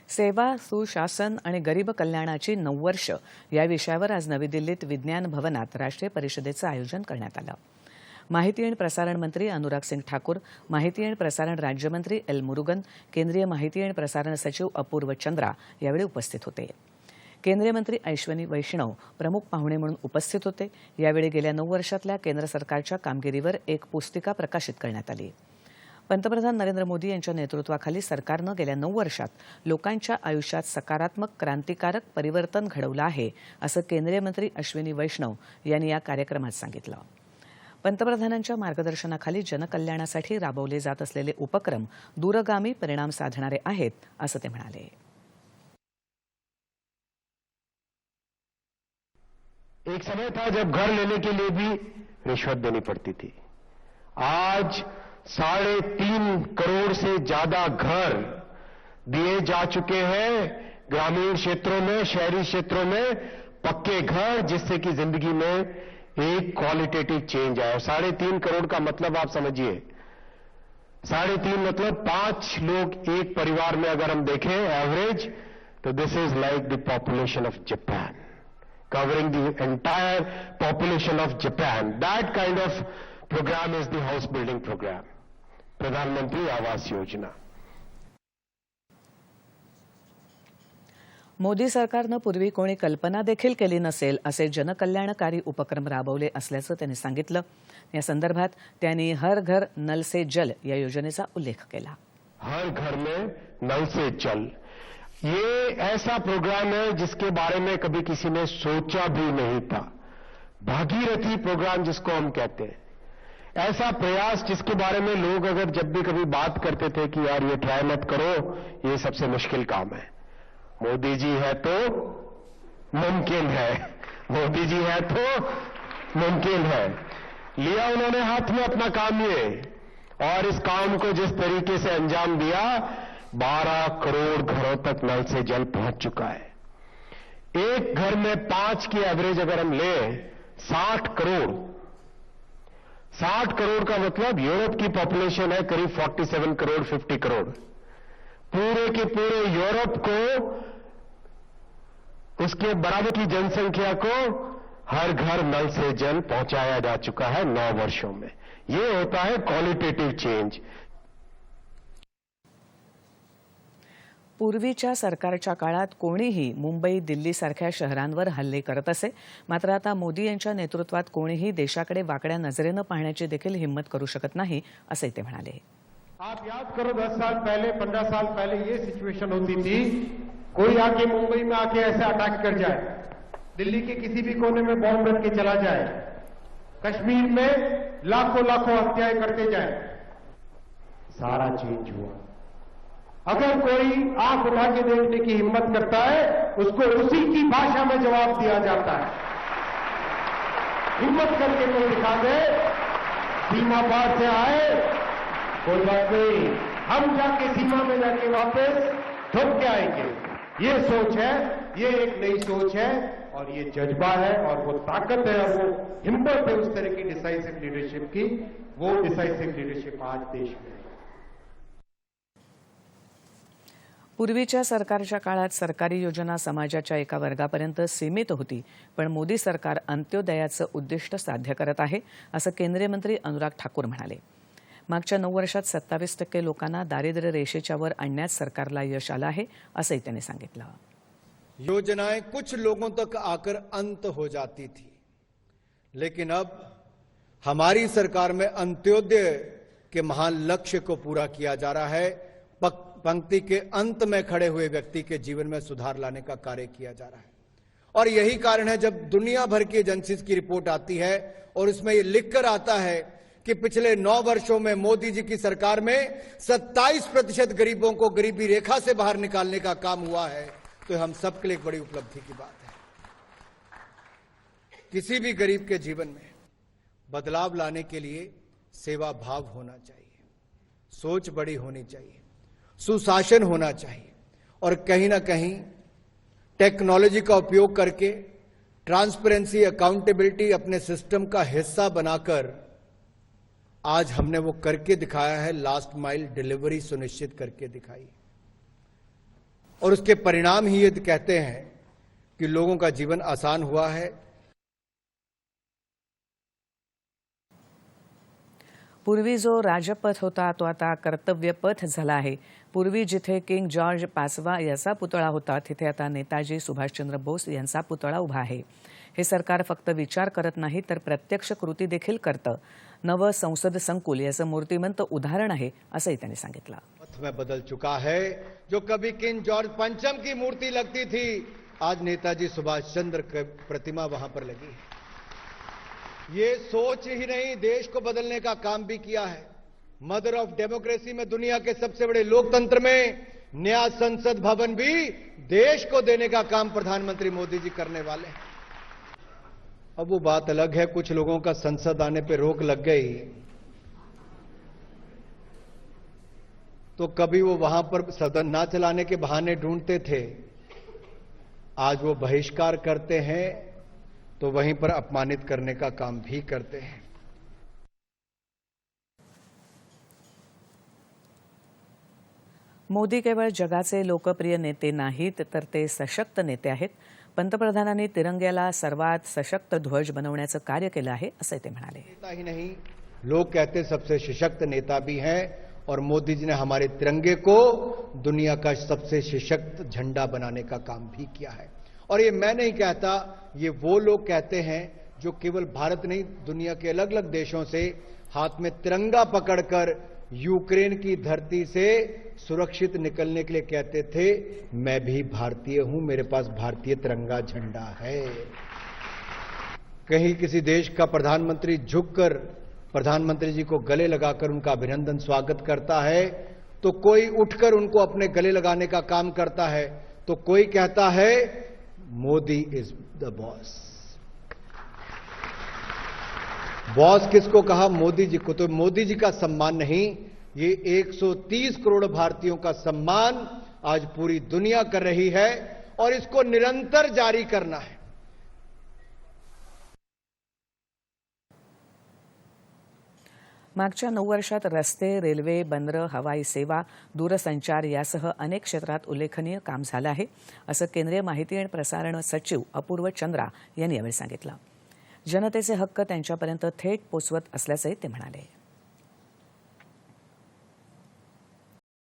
सेवा, सुशासन आणि गरीब कल्याणाची 9 वर्ष या विषयावर आज नवी दिल्लीत विज्ञान भवनात राष्ट्रीय परिषदेचं आयोजन करण्यात आलं. माहिती आणि प्रसारण मंत्री अनुराग सिंग ठाकूर, माहिती आणि प्रसारण राज्यमंत्री एल मुरुगन, केंद्रीय माहिती आणि प्रसारण सचिव अपूर्व चंद्रा यावेळी उपस्थित होते. केंद्रीय मंत्री अश्विनी वैष्णव प्रमुख पाहुणे म्हणून उपस्थित होते. यावेळी गेल्या 9 वर्षातल्या केंद्र सरकारच्या कामगिरीवर एक पुस्तिका प्रकाशित करण्यात आली. पंतप्रधान नरेंद्र मोदी यांच्या नेतृत्वाखाली सरकारनं गेल्या 9 वर्षात लोकांच्या आयुष्यात सकारात्मक क्रांतिकारक परिवर्तन घडवलं आहे, असं केंद्रीय मंत्री अश्विनी वैष्णव यांनी या कार्यक्रमात सांगितलं. पंतप्रधानांच्या मार्गदर्शनाखाली जनकल्याणासाठी राबवले जात असलेले उपक्रम दूरगामी परिणाम साधणारे आहेत, असं ते म्हणाले. एक समय था जब घर लेने के लिए भी रिश्वत देनी पड़ती थी. आज 3.5 करोड़ से ज्यादा घर दिए जा चुके हैं ग्रामीण क्षेत्रों में, शहरी क्षेत्रों में पक्के घर, जिससे कि जिंदगी में एक क्वालिटेटिव चेंज आया. 3.5 करोड़ का मतलब आप समझिए, 3.5 मतलब 5 लोग एक परिवार में अगर हम देखें एवरेज, तो this is like the population of Japan, covering the entire population of Japan. That kind of program is the house building program, प्रधानमंत्री आवास योजना. मोदी सरकारनं पूर्वी कोणी कल्पना देखील केली नसेल असे जनकल्याणकारी उपक्रम राबवले असल्याचं त्यांनी सांगितलं. या संदर्भात त्यांनी हर घर नल से जल या योजनेचा उल्लेख केला. हर घर में नल से जल, ये ऐसा प्रोग्राम है जिसके बारे में कभी किसी ने सोचा भी नहीं था. भागीरथी प्रोग्राम जिसको हम कहते हैं, ऐसा प्रयास जिसके बारे में लोग अगर जब भी कभी बात करते थे कि यार ये ट्राई मत करो, ये सबसे मुश्किल काम है. मोदी जी है तो मुमकिन है, मोदी जी है तो मुमकिन है. लिया उन्होंने हाथ में अपना काम ये, और इस काम को जिस तरीके से अंजाम दिया, 12 करोड़ घरों तक नल से जल पहुंच चुका है. एक घर में 5 की एवरेज अगर हम लें, 60 करोड़. 60 करोड़ का मतलब यूरोप की पॉपुलेशन है करीब 47 करोड़, 50 करोड़. पूरे के पूरे यूरोप को, उसके बराबर की जनसंख्या को हर घर नल से जल पहुंचाया जा चुका है 9 वर्षों में. ये होता है क्वालिटेटिव चेंज. पूर्वीच्या सरकारच्या काळात कोणीही मुंबई, दिल्लीसारख्या शहरांवर हल्ले करत असे. मात्र आता मोदी यांच्या नेतृत्वात कोणीही देशाकडे वाकड्या नजरेनं पाहण्याची देखील हिंमत करू शकत नाही, असंही ते म्हणाले. आप याद करो 10 साल पहले, 15 साल पहले ये सिचुएशन होती थी, कोई आके मुंबई में आके ऐसे अटैक कर जाए, दिल्ली के किसी भी कोने में बॉम्ब रख के चला जाए, कश्मीर में लाखों हत्याएं करते जाए. सारा चेंज हुआ. अगर कोई आंख उठा के देखने की हिम्मत करता है, उसको उसी की भाषा में जवाब दिया जाता है. हिम्मत करके कोई दिखा दे, सीमा पार से आए, कोई बात नहीं, हम जाके सीमा में जाके वापस ठोक के आएंगे. ये सोच है, ये एक नई सोच है, और ये जज्बा है, और वो ताकत है, और वो हिम्मत है उस तरह की डिसाइसिव लीडरशिप की. वो डिसाइसिव लीडरशिप आज देश में. पूर्वीच्या सरकारच्या काळात सरकारी योजना समाजाच्या एका वर्गापर्यंत सीमित होती, पण मोदी सरकार अंत्योदयाचं उद्दिष्ट साध्य करत आहे, असं केंद्रीय मंत्री अनुराग ठाकूर म्हणाले. मागच्या 9 वर्षात 27% लोकांना दारिद्र्य रेषेच्या वर आणण्यात सरकारला यश आलं आहे, असंही त्यांनी सांगितलं. योजनाएं कुछ लोगों तक आकर अंत हो जाती थी, लेकिन अब हमारी सरकार में अंत्योदय के महान लक्ष्य को पूरा किया जा रहा है. पंक्ति के अंत में खड़े हुए व्यक्ति के जीवन में सुधार लाने का कार्य किया जा रहा है. और यही कारण है जब दुनिया भर की एजेंसीज की रिपोर्ट आती है और उसमें यह लिखकर आता है कि पिछले 9 वर्षों में मोदी जी की सरकार में 27% गरीबों को गरीबी रेखा से बाहर निकालने का काम हुआ है, तो हम सबके लिए एक बड़ी उपलब्धि की बात है. किसी भी गरीब के जीवन में बदलाव लाने के लिए सेवा भाव होना चाहिए, सोच बड़ी होनी चाहिए, सुशासन होना चाहिए, और कहीं ना कहीं टेक्नोलॉजी का उपयोग करके ट्रांसपेरेंसी, अकाउंटेबिलिटी अपने सिस्टम का हिस्सा बनाकर आज हमने वो करके दिखाया है. लास्ट माइल डिलीवरी सुनिश्चित करके दिखाई. और उसके परिणाम ही ये कहते हैं कि लोगों का जीवन आसान हुआ है। पूर्वी जो राजपथ होता तो आता कर्तव्यपथ झाला आहे। पूर्वी जिथे किंग जॉर्ज पाचवा याचा पुतळा होता तिथे आता नेताजी सुभाषचंद्र बोस यांचा पुतळा उभा आहे। हे सरकार फक्त विचार करत नाही तर प्रत्यक्ष कृती देखील करतं। नवं संसद संकुल याचं मूर्तिमंत उदाहरण आहे असंही त्यांनी सांगितलं। पथ में बदल चुका है। जो कभी किंग जॉर्ज पंचम की मूर्ति लगती थी, आज नेताजी सुभाष चंद्र की प्रतिमा वहां पर लगी है। ये सोच ही नहीं, देश को बदलने का काम भी किया है। मदर ऑफ डेमोक्रेसी में, दुनिया के सबसे बड़े लोकतंत्र में नया संसद भवन भी देश को देने का काम प्रधानमंत्री मोदी जी करने वाले हैं। अब वो बात अलग है, कुछ लोगों का संसद आने पे रोक लग गई तो कभी वो वहां पर सदन ना चलाने के बहाने ढूंढते थे, आज वो बहिष्कार करते हैं तो वहीं पर अपमानित करने का काम भी करते हैं। मोदी केवळ जगाचे लोकप्रिय नेते नाहीत तर ते सशक्त नेते आहेत। पंतप्रधानांनी तिरंग्याला सर्वात सशक्त ध्वज बनवण्याचं कार्य केलं आहे असं ते म्हणाले। नेता ही नहीं, लोग कहते सबसे सशक्त नेता भी हैं और मोदी जी ने हमारे तिरंगे को दुनिया का सबसे सशक्त झंडा बनाने का काम भी किया है। और ये मैं नहीं कहता, ये वो लोग कहते हैं जो केवल भारत नहीं, दुनिया के अलग अलग देशों से हाथ में तिरंगा पकड़कर यूक्रेन की धरती से सुरक्षित निकलने के लिए कहते थे, मैं भी भारतीय हूं, मेरे पास भारतीय तिरंगा झंडा है। कहीं किसी देश का प्रधानमंत्री झुककर प्रधानमंत्री जी को गले लगाकर उनका अभिनंदन स्वागत करता है तो कोई उठकर उनको अपने गले लगाने का काम करता है, तो कोई कहता है Modi is the boss. Boss किसको कहा? मोदी जी को। तो मोदी जी का सम्मान नहीं, ये 130 करोड़ भारतीयों का सम्मान आज पूरी दुनिया कर रही है और इसको निरंतर जारी करना है। मागच्या 9 वर्षात रस्ते, रेल्वे, बंदरं, हवाई सेवा, दूरसंचार यासह अनेक क्षेत्रात उल्लेखनीय काम झालं आहे असं केंद्रीय माहिती आणि प्रसारण सचिव अपूर्व चंद्रा यांनी यावेळी सांगितलं। जनतेचे हक्क त्यांच्यापर्यंत थेट पोचवत असल्याचंही ते म्हणाले।